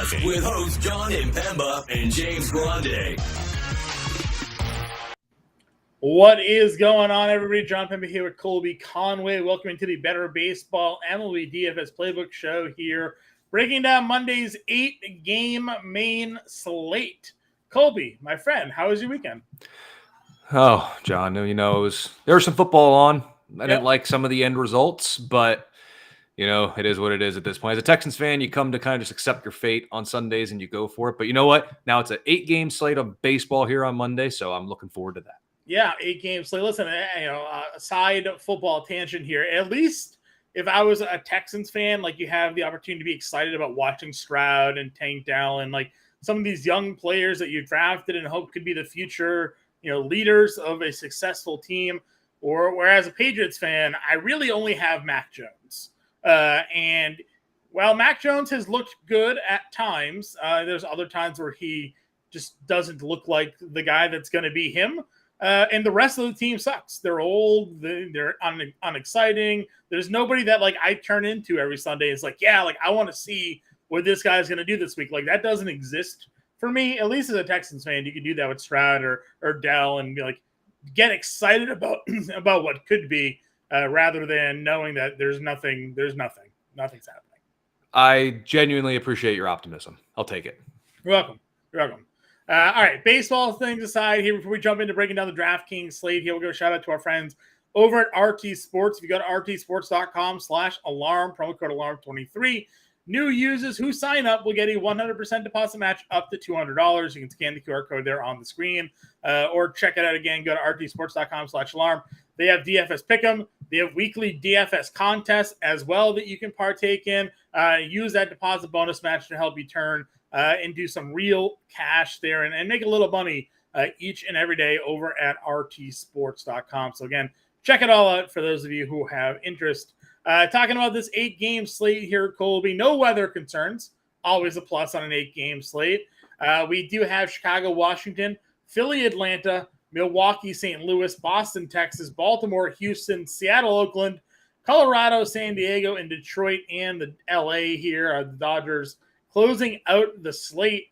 Broadcasting with hosts John Impemba and James Grande. What is going on, everybody? John Impemba here with Colby, Conway. Welcome to the Better Baseball MLB DFS Playbook Show here, breaking down Monday's 8-game main slate. Colby, my friend, how was your weekend? Oh, John, there was some football on. I didn't like some of the end results, but it is what it is at this point. As a Texans fan, you come to kind of just accept your fate on Sundays and you go for it. But you know what? Now it's an 8-game slate of baseball here on Monday, so I'm looking forward to that. Yeah, 8 games. So listen, side football tangent here. At least if I was a Texans fan, like you have the opportunity to be excited about watching Stroud and Tank Dell and like some of these young players that you drafted and hope could be the future, leaders of a successful team. Or whereas a Patriots fan, I really only have Mac Jones. And while Mac Jones has looked good at times, there's other times where he just doesn't look like the guy that's going to be him. And the rest of the team sucks. They're old. They're unexciting. There's nobody that I turn into every Sunday. It's I want to see what this guy's going to do this week. That doesn't exist for me. At least as a Texans fan, you could do that with Stroud or Dell and be get excited about about what could be. Rather than knowing that nothing's happening. I genuinely appreciate your optimism. I'll take it. You're welcome. All right, baseball things aside here, before we jump into breaking down the DraftKings slate here, we'll give a shout out to our friends over at RT Sports. If you go to rtsports.com/alarm, promo code alarm23, new users who sign up will get a 100% deposit match up to $200. You can scan the QR code there on the screen or check it out again. Go to rtsports.com/alarm. They have DFS Pick'em. They have weekly DFS contests as well that you can partake in. Use that deposit bonus match to help you turn and do some real cash there and make a little money each and every day over at rtsports.com. So again, check it all out for those of you who have interest. Talking about this 8-game slate here, Colby. No weather concerns. Always a plus on an 8-game slate. We do have Chicago, Washington, Philly, Atlanta, Milwaukee, St. Louis, Boston, Texas, Baltimore, Houston, Seattle, Oakland, Colorado, San Diego, and Detroit, and the LA here are the Dodgers closing out the slate.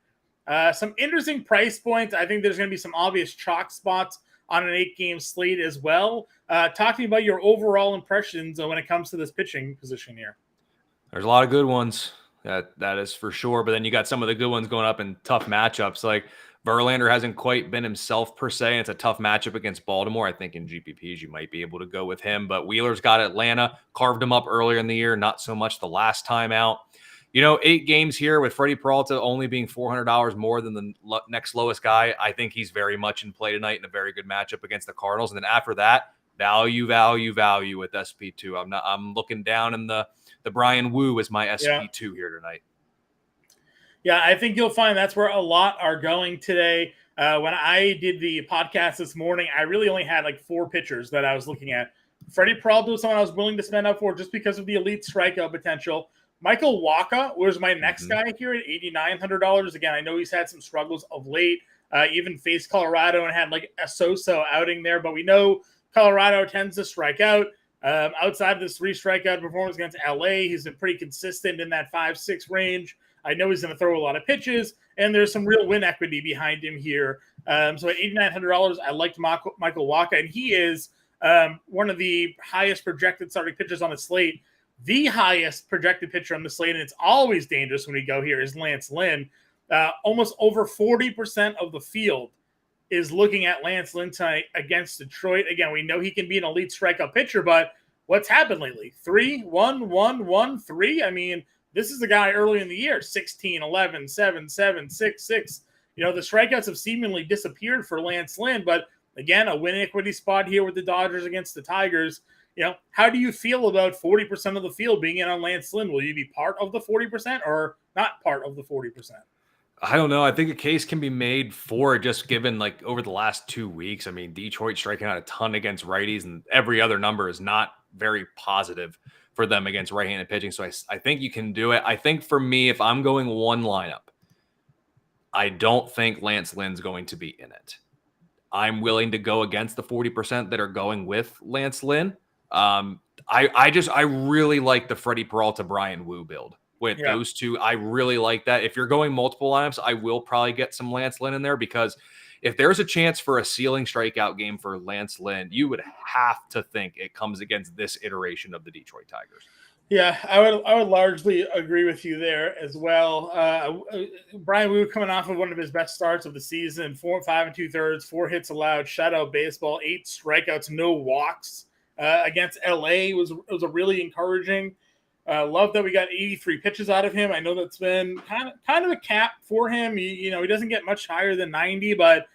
Some interesting price points. I think there's going to be some obvious chalk spots on an 8-game slate as well. Talking about your overall impressions when it comes to this pitching position here. There's a lot of good ones. That is for sure. But then you got some of the good ones going up in tough matchups. Like Verlander hasn't quite been himself per se. It's a tough matchup against Baltimore. I think in GPPs you might be able to go with him. But Wheeler's got Atlanta, carved him up earlier in the year, not so much the last time out. 8 games here with Freddie Peralta only being $400 more than the next lowest guy. I think he's very much in play tonight in a very good matchup against the Cardinals. And then after that, value with SP2. I'm looking down in the Brian Wu as my SP2 here tonight. Yeah, I think you'll find that's where a lot are going today. When I did the podcast this morning, I really only had 4 pitchers that I was looking at. Freddie Peralta was someone I was willing to spend up for just because of the elite strikeout potential. Michael Wacha was my next guy here at $8,900. Again, I know he's had some struggles of late, even faced Colorado and had a so-so outing there. But we know Colorado tends to strike out. Outside of this 3 strikeout performance against LA, he's been pretty consistent in that 5-6 range. I know he's going to throw a lot of pitches, and there's some real win equity behind him here. So at $8,900, I liked Michael Wacha, and he is one of the highest projected starting pitchers on the slate. The highest projected pitcher on the slate, and it's always dangerous when we go here, is Lance Lynn. Almost over 40% of the field is looking at Lance Lynn tonight against Detroit. Again, we know he can be an elite strikeout pitcher, but what's happened lately? 3, 1, 1, 1, 3. I mean, this is the guy early in the year, 16, 11, 7, 7, 6, 6. The strikeouts have seemingly disappeared for Lance Lynn, but again, a win equity spot here with the Dodgers against the Tigers. How do you feel about 40% of the field being in on Lance Lynn? Will you be part of the 40% or not part of the 40%? I don't know. I think a case can be made for it just given over the last 2 weeks. I mean, Detroit striking out a ton against righties and every other number is not very positive for them against right-handed pitching. So I think you can do it. I think for me, if I'm going one lineup, I don't think Lance Lynn's going to be in it. I'm willing to go against the 40% that are going with Lance Lynn. I really like the Freddie Peralta, Brian Wu build with those two. I really like that. If you're going multiple lineups, I will probably get some Lance Lynn in there, because if there's a chance for a ceiling strikeout game for Lance Lynn, you would have to think it comes against this iteration of the Detroit Tigers. Yeah, I would largely agree with you there as well. Brian Wu coming off of one of his best starts of the season, 4 5 2/3, 4 hits allowed, shutout baseball, 8 strikeouts, no walks against LA was a really encouraging. Love that we got 83 pitches out of him. I know that's been kind of a cap for him. He doesn't get much higher than 90, but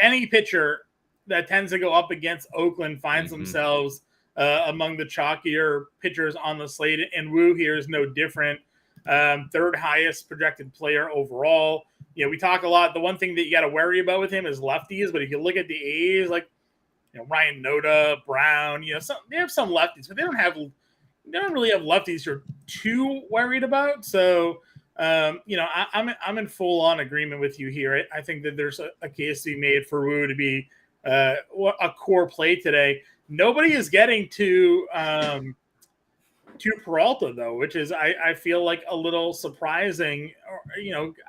any pitcher that tends to go up against Oakland finds themselves among the chalkier pitchers on the slate, and Wu here is no different. Third highest projected player overall. We talk a lot. The one thing that you got to worry about with him is lefties, but if you look at the A's, like Ryan Noda, Brown, they have some lefties, but they don't really have lefties you're too worried about. So, I'm in full on agreement with you here. I think that there's a case to be made for Wu to be a core play today. Nobody is getting to Peralta, though, which is I feel like a little surprising.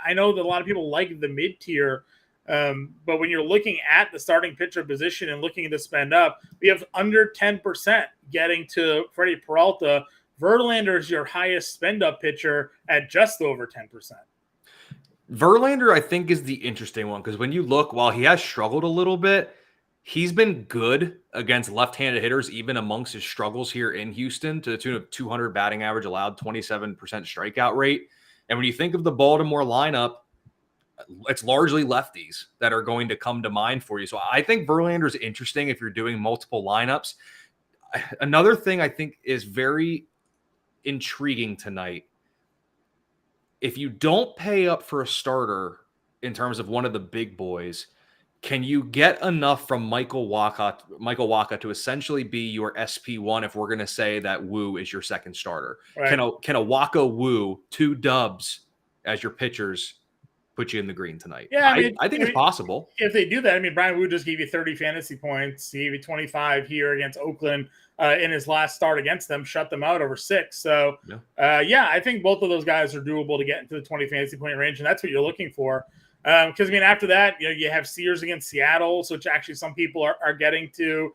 I know that a lot of people like the mid tier, but when you're looking at the starting pitcher position and looking to spend up, we have under 10% getting to Freddie Peralta. Verlander is your highest spend up pitcher at just over 10%. Verlander, I think, is the interesting one, because when you look, while he has struggled a little bit, he's been good against left-handed hitters, even amongst his struggles here in Houston, to the tune of 200 batting average allowed, 27% strikeout rate. And when you think of the Baltimore lineup, it's largely lefties that are going to come to mind for you. So I think Verlander is interesting if you're doing multiple lineups. Another thing I think is very intriguing tonight, if you don't pay up for a starter in terms of one of the big boys, can you get enough from Michael Wacha to essentially be your SP1 if we're going to say that Wu is your second starter? Right. Can a Wacha Wu, 2 dubs as your pitchers, put you in the green tonight? Yeah, I think it's possible. If they do that, Brian Wu just gave you 30 fantasy points. He gave you 25 here against Oakland in his last start against them, shut them out over 6. So, I think both of those guys are doable to get into the 20 fantasy point range, and that's what you're looking for. Because after that, you have Sears against Seattle, which actually some people are getting to.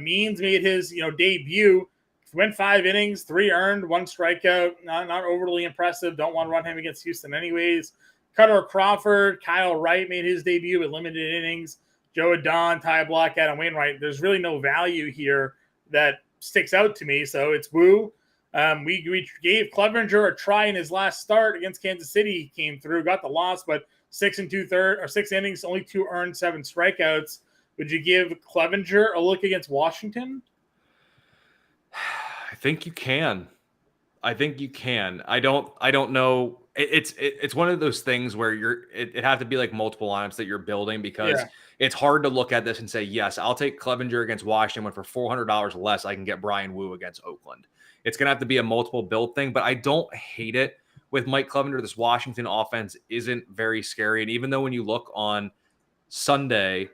Means made his debut, went 5 innings, 3 earned, 1 strikeout. Not overly impressive. Don't want to run him against Houston anyways. Cutter Crawford, Kyle Wright made his debut with limited innings. Joe Adon, Ty Block, Adam Wainwright. There's really no value here that sticks out to me. So it's Wu. We gave Clevenger a try in his last start against Kansas City. He came through, got the loss, but 6 innings, only 2 earned, 7 strikeouts. Would you give Clevenger a look against Washington? I think you can. I don't know. It's one of those things where it have to be like multiple lineups that you're building, because it's hard to look at this and say, yes, I'll take Clevenger against Washington when for $400 less I can get Brian Wu against Oakland. It's going to have to be a multiple build thing, but I don't hate it. With Mike Clevenger, this Washington offense isn't very scary. And even though when you look on Saturday,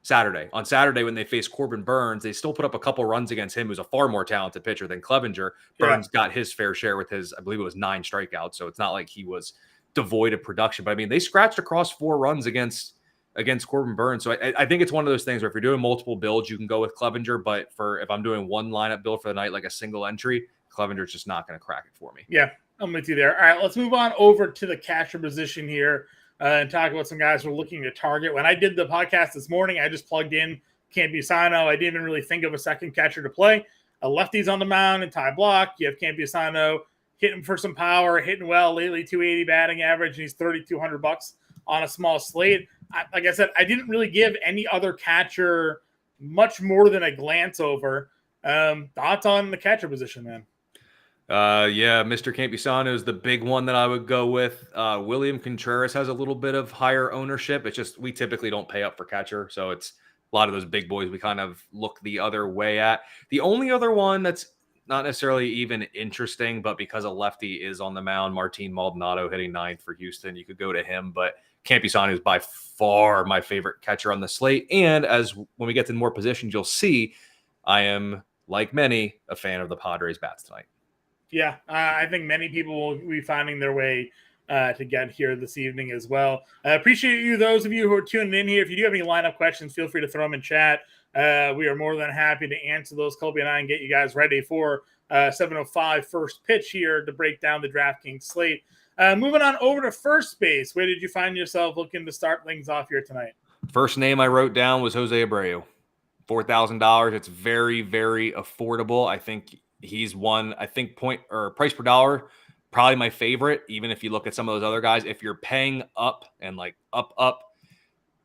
when they faced Corbin Burns, they still put up a couple runs against him, who's a far more talented pitcher than Clevenger. Burns got his fair share with his, I believe it was 9 strikeouts. So it's not like he was devoid of production. But they scratched across 4 runs against Corbin Burns. So I think it's one of those things where if you're doing multiple builds, you can go with Clevenger. But if I'm doing one lineup build for the night, like a single entry, Clevenger's just not going to crack it for me. Yeah. I'm with you there. All right, let's move on over to the catcher position here and talk about some guys we're looking to target. When I did the podcast this morning, I just plugged in Campusano. I didn't even really think of a second catcher to play. A lefty's on the mound and Ty Block. You have Campusano hitting for some power, hitting well lately, 280 batting average, and he's $3,200 on a small slate. Like I said, I didn't really give any other catcher much more than a glance over. Thoughts on the catcher position, man? Mr. Campusano is the big one that I would go with. William Contreras has a little bit of higher ownership. It's just we typically don't pay up for catcher, so it's a lot of those big boys we kind of look the other way at. The only other one that's not necessarily even interesting, but because a lefty is on the mound, Martin Maldonado hitting 9th for Houston, you could go to him. But Campusano is by far my favorite catcher on the slate. And as when we get to more positions, you'll see I am, like many, a fan of the Padres bats tonight. Yeah, I think many people will be finding their way to get here this evening as well. I appreciate you, those of you who are tuning in here. If you do have any lineup questions, feel free to throw them in chat. We are more than happy to answer those, Colby and I, and get you guys ready for 7:05 first pitch here to break down the DraftKings slate. Moving on over to first base, where did you find yourself looking to start things off here tonight? First name I wrote down was Jose Abreu. $4,000. It's very, very affordable. I think he's one, I think point or price per dollar, probably my favorite. Even if you look at some of those other guys, if you're paying up and like up,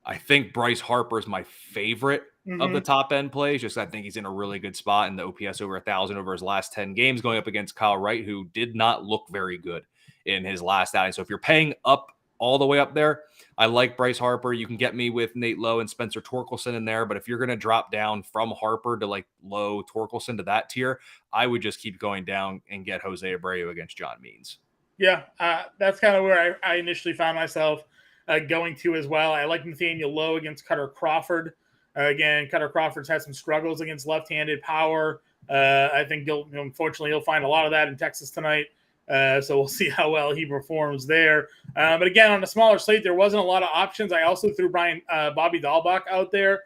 I think Bryce Harper is my favorite of the top end plays. Just I think he's in a really good spot, and the OPS over 1,000 over his last 10 games, going up against Kyle Wright, who did not look very good in his last outing. So if you're paying up all the way up there, I like Bryce Harper. You can get me with Nate Lowe and Spencer Torkelson in there, but if you're going to drop down from Harper to like Lowe, Torkelson to that tier, I would just keep going down and get Jose Abreu against John Means. Yeah, that's kind of where I initially found myself going to as well. I like Nathaniel Lowe against Cutter Crawford. Again, Cutter Crawford's had some struggles against left-handed power. I think unfortunately he'll find a lot of that in Texas tonight. So we'll see how well he performs there. But again, on a smaller slate, there wasn't a lot of options. I also threw Bobby Dahlbach out there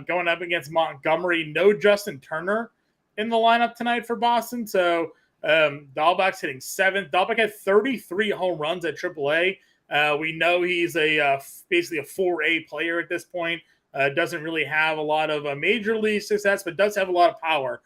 going up against Montgomery. No Justin Turner in the lineup tonight for Boston. So Dahlbach's hitting seventh. Dahlbach had 33 home runs at AAA. We know he's basically a 4A player at this point. Doesn't really have a lot of major league success, but does have a lot of power.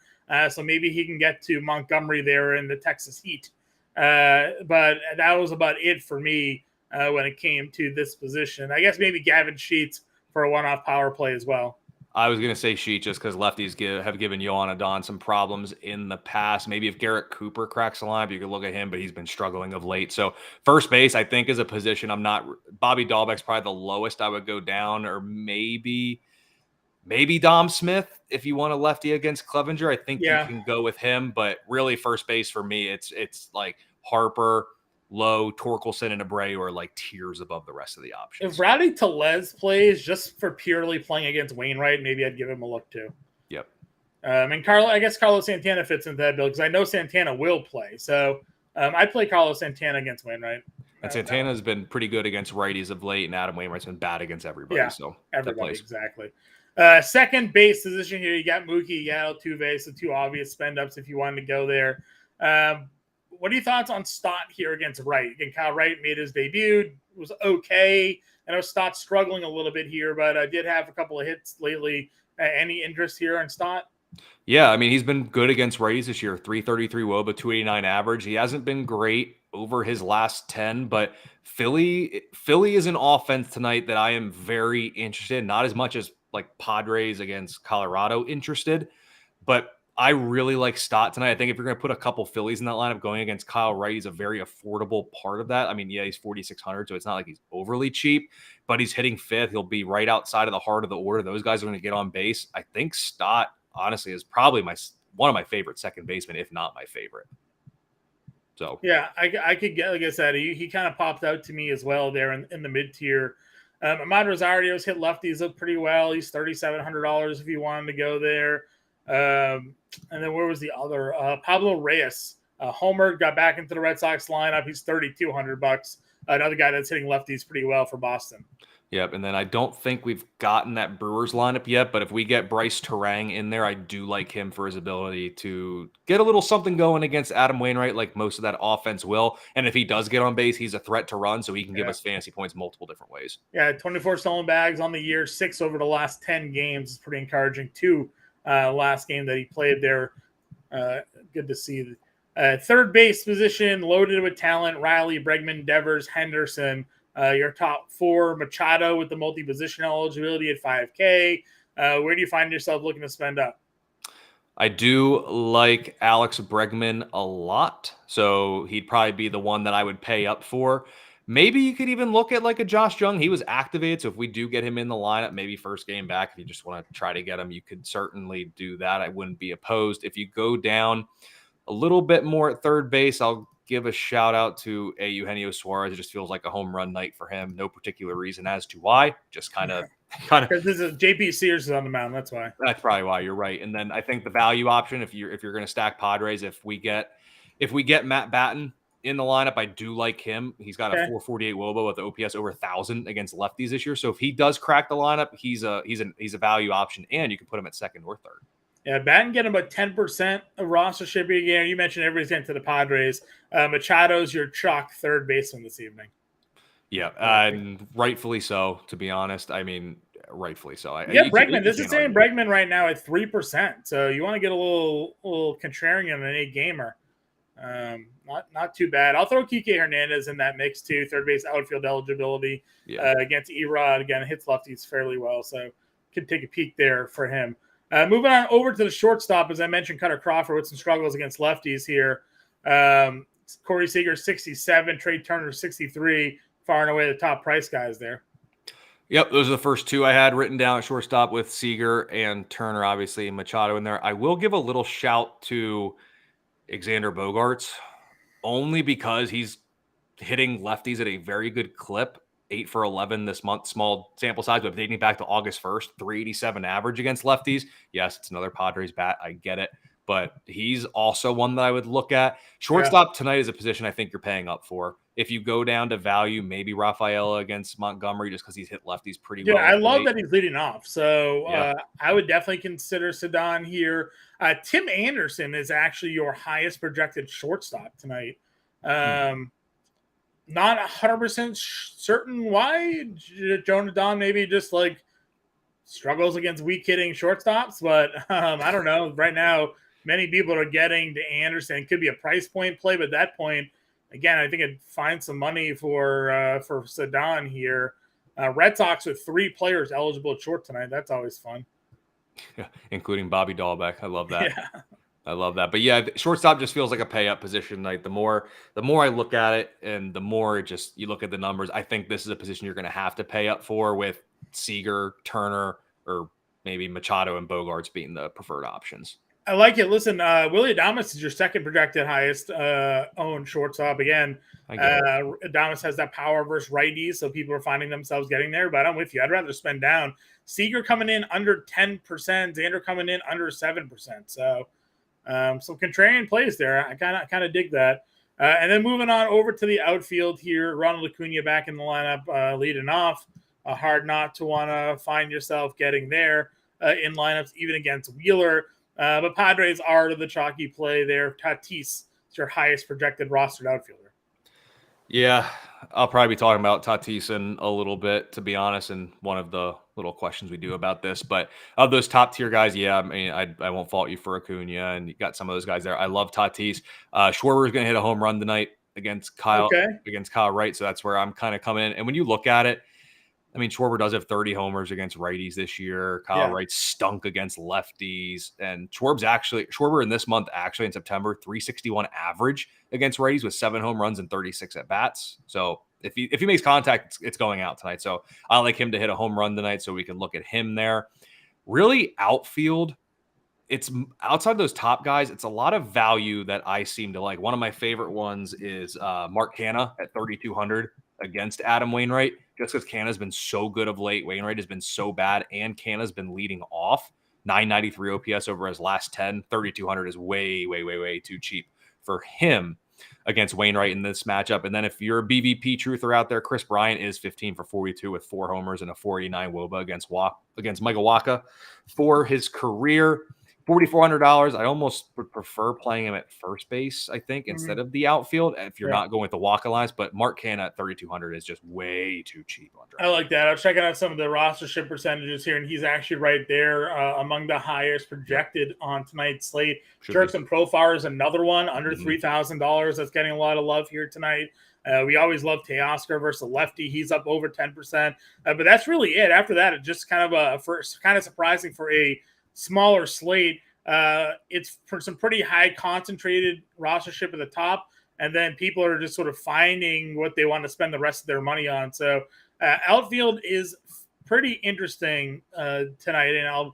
So maybe he can get to Montgomery there in the Texas Heat. But that was about it for me when it came to this position. I guess maybe Gavin Sheets for a one-off power play as well. I was going to say Sheet just because lefties have given Yohan Adon some problems in the past. Maybe if Garrett Cooper cracks the line, you could look at him, but he's been struggling of late. So first base, I think, is a position I'm not – Bobby Dahlbeck's probably the lowest I would go down, or maybe Dom Smith if you want a lefty against Clevenger. I think you can go with him, but really first base for me, it's like Harper, Lowe, Torkelson, and Abreu are like tiers above the rest of the options. If Rowdy Tellez plays just for purely playing against Wainwright, maybe I'd give him a look too. Yep. And I guess Carlos Santana fits into that bill because I know Santana will play. So I'd play Carlos Santana against Wainwright. And Santana's been pretty good against righties of late, and Adam Wainwright's been bad against everybody. Yeah, so everybody, exactly. Second base position here, you got Mookie, you got Altuve, so two obvious spend-ups if you wanted to go there. What are your thoughts on Stott here against Wright? Again, Kyle Wright made his debut, was okay. I know Stott's struggling a little bit here, but I did have a couple of hits lately. Any interest here on Stott? Yeah, I mean, he's been good against righties this year. 333 WOBA, 289 average. He hasn't been great over his last 10, but Philly is an offense tonight that I am very interested in. Not as much as like Padres against Colorado interested, but I really like Stott tonight. I think if you're going to put a couple Phillies in that lineup going against Kyle Wright, he's a very affordable part of that. I mean, yeah, he's 4,600, so it's not like he's overly cheap, but he's hitting fifth. He'll be right outside of the heart of the order. Those guys are going to get on base. I think Stott, honestly, is probably one of my favorite second basemen, if not my favorite. So yeah, I could get, like I said, he kind of popped out to me as well there in the mid tier. Ahmad Rosario's hit lefties up pretty well. He's $3,700 if you wanted to go there. And then where was the other? Pablo Reyes, homer, got back into the Red Sox lineup. He's $3,200. Another guy that's hitting lefties pretty well for Boston. Yep, and then I don't think we've gotten that Brewers lineup yet, but if we get Bryce Terang in there, I do like him for his ability to get a little something going against Adam Wainwright, like most of that offense will. And if he does get on base, he's a threat to run, so he can give us fantasy points multiple different ways. Yeah, 24 stolen bags on the year, 6 over the last 10 games. It's pretty encouraging. 2 last game that he played there. Good to see. Third base position, loaded with talent, Riley, Bregman, Devers, Henderson. Your top 4, Machado with the multi-position eligibility at 5K. Where do you find yourself looking to spend up? I do like Alex Bregman a lot, so he'd probably be the one that I would pay up for. Maybe you could even look at like a Josh Jung. He was activated, so if we do get him in the lineup, maybe first game back, if you just want to try to get him, you could certainly do that. I wouldn't be opposed. If you go down a little bit more at third base, I'll give a shout out to Eugenio Suarez. It just feels like a home run night for him. No particular reason as to why. Just kind of because this is JP Sears is on the mound. That's why. That's probably why. You're right. And then I think the value option, if you're going to stack Padres, if we get If we get Matt Batten in the lineup, I do like him. He's got a 448 WOBA with OPS over 1,000 against lefties this year. So if he does crack the lineup, he's a value option, and you can put him at second or third. Yeah, Batten getting about 10% of rostership again. You mentioned everybody's getting to the Padres. Machado's your chalk third baseman this evening. Yeah, and rightfully so, to be honest. I mean, rightfully so. Bregman. This is saying Bregman right now at 3%. So you want to get a little contrarian in a gamer. Not too bad. I'll throw Kike Hernandez in that mix too. Third base outfield eligibility against Erod. Again, hits lefties fairly well, so could take a peek there for him. Moving on over to the shortstop, as I mentioned, Cutter Crawford with some struggles against lefties here. Corey Seager 67, Trey Turner 63, far and away the top price guys there. Yep, those are the first two I had written down at shortstop with Seager and Turner, obviously, and Machado in there. I will give a little shout to Xander Bogaerts, only because he's hitting lefties at a very good clip. 8 for 11 this month, small sample size, but dating back to August 1st, 387 average against lefties. Yes, it's another Padres bat. I get it. But he's also one that I would look at. Shortstop tonight is a position I think you're paying up for. If you go down to value, maybe Rafaela against Montgomery just because he's hit lefties pretty well. Yeah, I love that he's leading off. So I would definitely consider Cedon here. Tim Anderson is actually your highest projected shortstop tonight. Not 100% certain why. Jonah Don maybe just like struggles against weak hitting shortstops, but I don't know. Right now, many people are getting to Anderson. It could be a price point play, but at that point, again, I think I'd find some money for Cedon here. Red Sox with 3 players eligible at short tonight. That's always fun. Yeah, including Bobby Dahlbeck. I love that. Yeah. I love that. But yeah, shortstop just feels like a pay up position. Like the more I look at it and the more you look at the numbers, I think this is a position you're going to have to pay up for with Seager, Turner, or maybe Machado and Bogaerts being the preferred options. I like it. Listen, Willie Adames is your second projected highest owned shortstop. Again, Adames has that power versus righties, so people are finding themselves getting there. But I'm with you. I'd rather spend down. Seager coming in under 10%, Xander coming in under 7%. So some contrarian plays there. I kind of dig that. And then moving on over to the outfield here, Ronald Acuna back in the lineup, leading off. Hard not to want to find yourself getting there in lineups, even against Wheeler. But Padres are the chalky play there. Tatis is your highest projected rostered outfielder. Yeah, I'll probably be talking about Tatis in a little bit, to be honest, in one of the little questions we do about this. But of those top tier guys, yeah, I mean, I won't fault you for Acuna, and you got some of those guys there. I love Tatis. Schwarber is going to hit a home run tonight against Kyle Wright, so that's where I'm kind of coming in. And when you look at it, I mean, Schwarber does have 30 homers against righties this year. Kyle Wright stunk against lefties. And Schwarber in this month, actually in September, 361 average against righties with 7 home runs and 36 at bats. So if he makes contact, it's going out tonight. So I like him to hit a home run tonight so we can look at him there. Really outfield, it's outside those top guys. It's a lot of value that I seem to like. One of my favorite ones is Mark Canha at 3,200 against Adam Wainwright. Just because Canha's been so good of late, Wainwright has been so bad, and Canha's been leading off. 993 OPS over his last 10. 3,200 is way, way, way, way too cheap for him against Wainwright in this matchup. And then if you're a BVP truther out there, Chris Bryant is 15 for 42 with 4 homers and a 489 WOBA against Michael Wacha for his career. $4,400. I almost would prefer playing him at first base, I think, instead of the outfield if you're not going with the Wacha lines. But Mark Canha at 3,200 is just way too cheap on draft. I like that. I was checking out some of the rostership percentages here, and he's actually right there among the highest projected on tonight's slate. Jerks and Profar is another one under $3,000 that's getting a lot of love here tonight. We always love Teoscar versus a lefty. He's up over 10%. But that's really it. After that, it's just kind of surprising for a smaller slate. It's for some pretty high concentrated rostership at the top, and then people are just sort of finding what they want to spend the rest of their money on. So outfield is pretty interesting tonight, and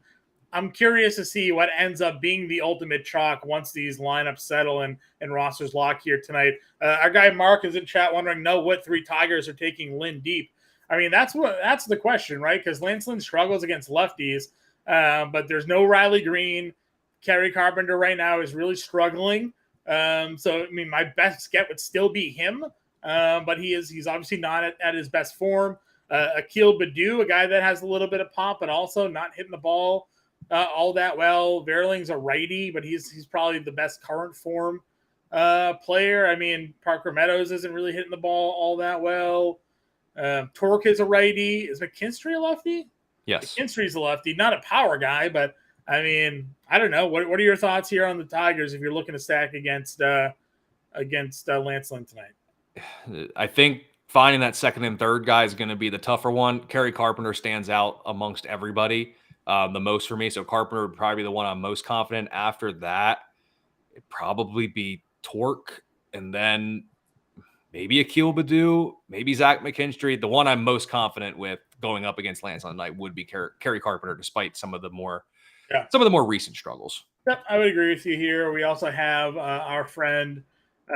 I'm curious to see what ends up being the ultimate chalk once these lineups settle and rosters lock here tonight. Our guy Mark is in chat wondering, what 3 Tigers are taking Lynn deep? I mean, that's the question, right? Because Lance Lynn struggles against lefties. But there's no Riley Green. Kerry Carpenter right now is really struggling. So I mean, my best get would still be him, but he's obviously not at his best form. Akil Baddoo, a guy that has a little bit of pop, but also not hitting the ball all that well. Verling's a righty, but he's probably the best current form player. I mean, Parker Meadows isn't really hitting the ball all that well. Torque is a righty. Is McKinstry a lefty? Yes. McKinstry's a lefty, not a power guy, but I mean, I don't know. What are your thoughts here on the Tigers if you're looking to stack against Lance Lynn tonight? I think finding that second and third guy is going to be the tougher one. Kerry Carpenter stands out amongst everybody the most for me. So Carpenter would probably be the one I'm most confident. After that, it'd probably be Torque, and then maybe Akil Baddoo, maybe Zach McKinstry. The one I'm most confident with going up against Lance on night would be Kerry Carpenter, despite some of the more recent struggles. Yep, I would agree with you here. We also have our friend,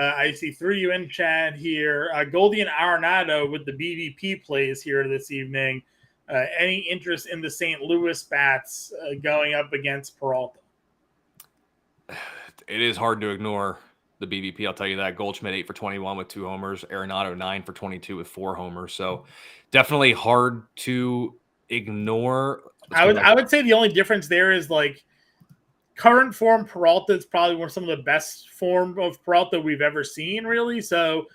I see through you in chat here, Goldie and Arenado with the BVP plays here this evening. Any interest in the St. Louis bats going up against Peralta? It is hard to ignore the BVP, I'll tell you that. Goldschmidt 8 for 21 with 2 homers. Arenado 9 for 22 with 4 homers. So definitely hard to ignore. I would say the only difference there is like current form Peralta is probably some of the best form of Peralta we've ever seen, really. So,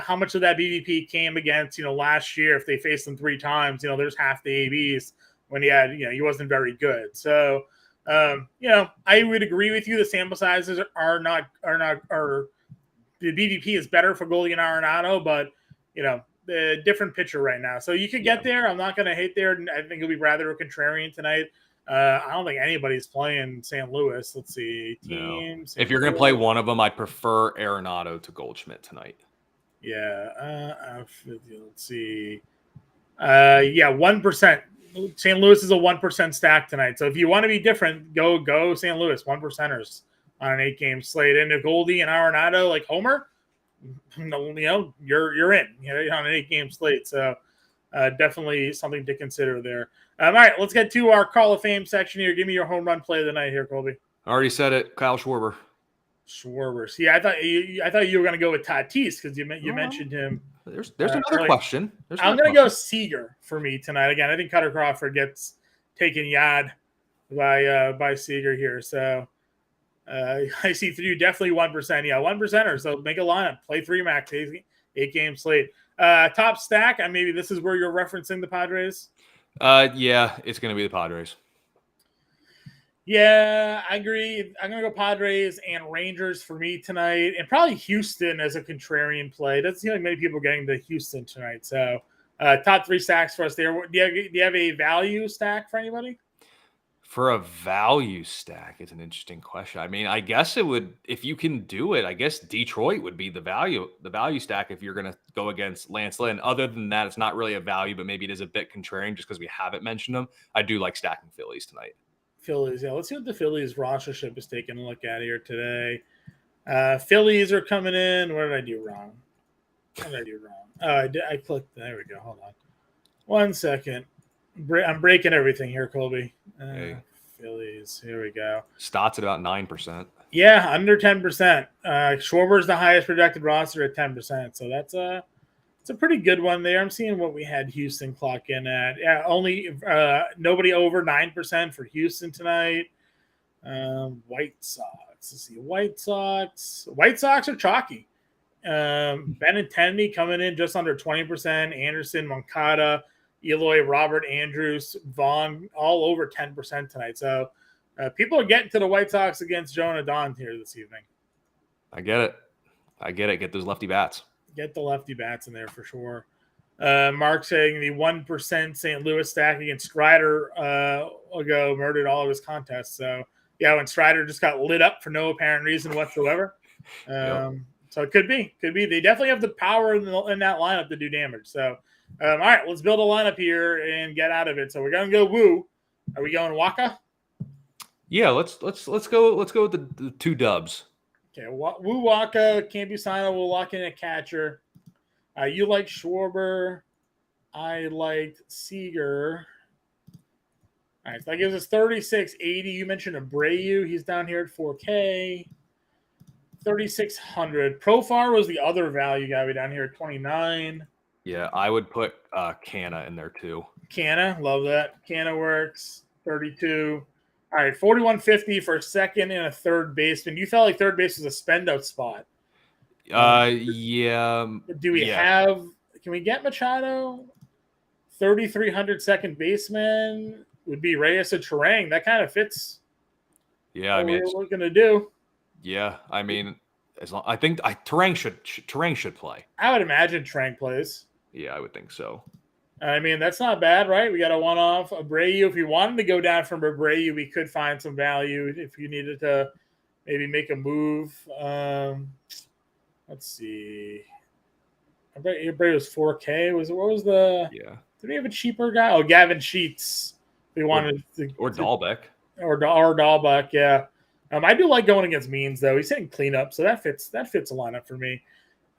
how much of that BVP came against, last year if they faced him 3 times, there's half the ABs when he wasn't very good. So, I would agree with you. The sample sizes are the BVP is better for Goldie and Arenado, but the different pitcher right now. So you could get there. I'm not going to hate there. I think it'll be rather a contrarian tonight. I don't think anybody's playing St. Louis. Let's see teams. No. If you're going to play one of them, I'd prefer Arenado to Goldschmidt tonight. Yeah. Let's see. 1%. St. Louis is a 1% stack tonight. So if you want to be different, go St. Louis, 1%ers on an 8-game slate. And if Goldie and Arenado like homer, you're in on an 8-game slate. So definitely something to consider there. All right, let's get to our Call of Fame section here. Give me your home run play of the night here, Colby. I already said it. Kyle Schwarber. See, I thought you were going to go with Tatis because you mentioned him. There's another question. I'm going to go Seager for me tonight. Again, I think Cutter Crawford gets taken yad by Seager here. So I see through definitely 1%. Yeah, 1%er. So make a lineup. Play 3 max, 8-game slate. Top stack. Maybe this is where you're referencing the Padres. Yeah, it's going to be the Padres. Yeah, I agree. I'm going to go Padres and Rangers for me tonight, and probably Houston as a contrarian play. Doesn't seem like many people getting to Houston tonight. So top 3 stacks for us there. Do you have a value stack for anybody? For a value stack, it's an interesting question. I guess it would, if you can do it, I guess Detroit would be the value stack if you're going to go against Lance Lynn. Other than that, it's not really a value, but maybe it is a bit contrarian just because we haven't mentioned them. I do like stacking Phillies tonight. Phillies, yeah. Let's see what the Phillies rostership is taking a look at here today. Phillies are coming in. What did I do wrong? I clicked. There we go. Hold on. 1 second. I'm breaking everything here, Colby. Hey. Phillies. Here we go. Stotts at about 9%. Yeah, under 10%. Schwarber's the highest projected roster at 10%. So that's it's a pretty good one there. I'm seeing what we had Houston clock in at. Yeah, only nobody over 9% for Houston tonight. White Sox. Let's see. White Sox are chalky. Benintendi coming in just under 20%. Anderson, Moncada, Eloy, Robert, Andrews, Vaughn, all over 10% tonight. So people are getting to the White Sox against Jonah Don here this evening. I get it. Get those lefty bats. Get the lefty bats in there for sure. Mark saying the 1% St. Louis stack against Strider ago murdered all of his contests. So, yeah, when Strider just got lit up for no apparent reason whatsoever. Yep. So it could be. They definitely have the power in that lineup to do damage. So, all right, let's build a lineup here and get out of it. So we're going to go Woo. Are we going Waka? Yeah, let's go with the 2 dubs. Okay, Woo Waka, Campusano will lock in a catcher. You like Schwarber. I liked Seager. All right, so that gives us 36.80. You mentioned Abreu. He's down here at 4K. 3,600. Profar was the other value guy down here at 29. Yeah, I would put Canna in there too. Canna, love that. Canna works. 32. All right, 4,150 for a second and a third baseman. You felt like third base was a spend out spot. Yeah. Do we have? Can we get Machado? 3,300 second baseman would be Reyes or Terang. That kind of fits. Yeah, I mean, what we're gonna do. Yeah, I mean, I think Terang should play. I would imagine Terang plays. Yeah, I would think so. I mean, that's not bad, right? We got a one-off Abreu. If you wanted to go down from Abreu, we could find some value if you needed to maybe make a move. Let's see. Abreu was 4K. What was the? Yeah. Did we have a cheaper guy? Oh, Gavin Sheets. We wanted or Dahlbeck. Or Dahlbeck, yeah. I do like going against Means though. He's hitting cleanup, so that fits a lineup for me.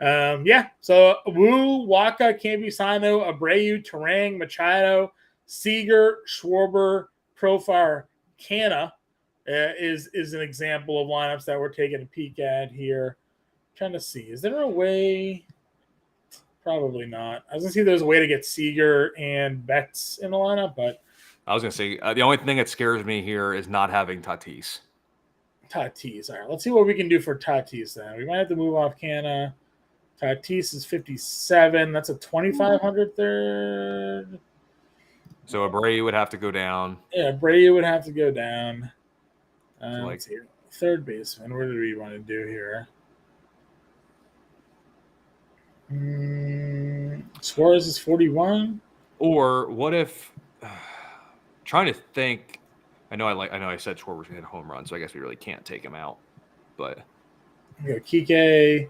Yeah. So Wu, Waka, Campusano, Abreu, Terang, Machado, Seager, Schwarber, Profar, Canna is an example of lineups that we're taking a peek at here. I'm trying to see, is there a way? Probably not. I was gonna see if there's a way to get Seager and Betts in the lineup, but I was gonna say the only thing that scares me here is not having Tatis. Tatis. All right, let's see what we can do for Tatis then. We might have to move off Canna. Tatis is 57. That's a 2,500 third. So Abreu would have to go down. Yeah, Abreu would have to go down. So let's see. Third baseman. What do we want to do here? Suarez is 41. Or what if? Trying to think. I know I said Schwarber's gonna hit a home run, so I guess we really can't take him out. But we got Kike.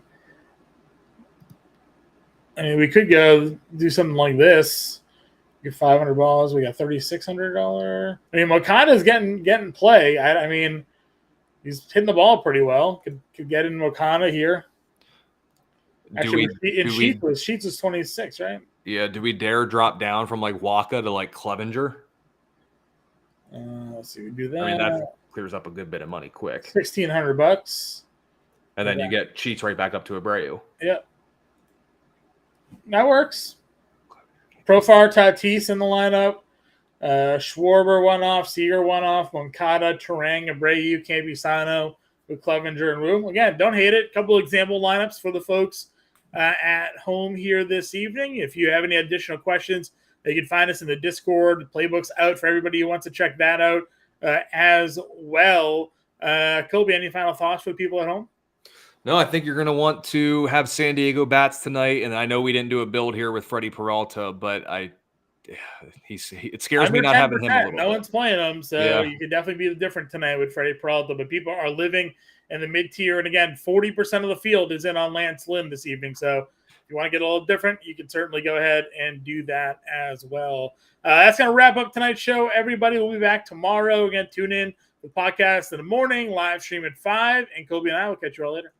I mean, we could go do something like this. Get 500 balls. We got $3,600. I mean, Moncada's getting play. I mean, he's hitting the ball pretty well. Could get in Moncada here. Actually, Sheets is 26, right? Yeah. Do we dare drop down from like Waka to like Clevenger? Let's see. We do that. I mean, that clears up a good bit of money quick. $1,600. And then you get Sheets right back up to Abreu. Yep. That works. Profar, Tatis in the lineup. Schwarber one off, Seager one off, Moncada, Terang, Abreu, Campusano with Clevenger and Wu. Again, don't hate it. A couple example lineups for the folks at home here this evening. If you have any additional questions, you can find us in the Discord. The playbook's out for everybody who wants to check that out as well. Colby, any final thoughts for the people at home? No, I think you're going to want to have San Diego bats tonight. And I know we didn't do a build here with Freddie Peralta, but it scares me not having him a little bit. No one's playing him, so you could definitely be different tonight with Freddie Peralta. But people are living in the mid-tier. And again, 40% of the field is in on Lance Lynn this evening. So if you want to get a little different, you can certainly go ahead and do that as well. That's going to wrap up tonight's show. Everybody will be back tomorrow. Again, tune in the podcast in the morning, live stream at 5. And Colby and I will catch you all later.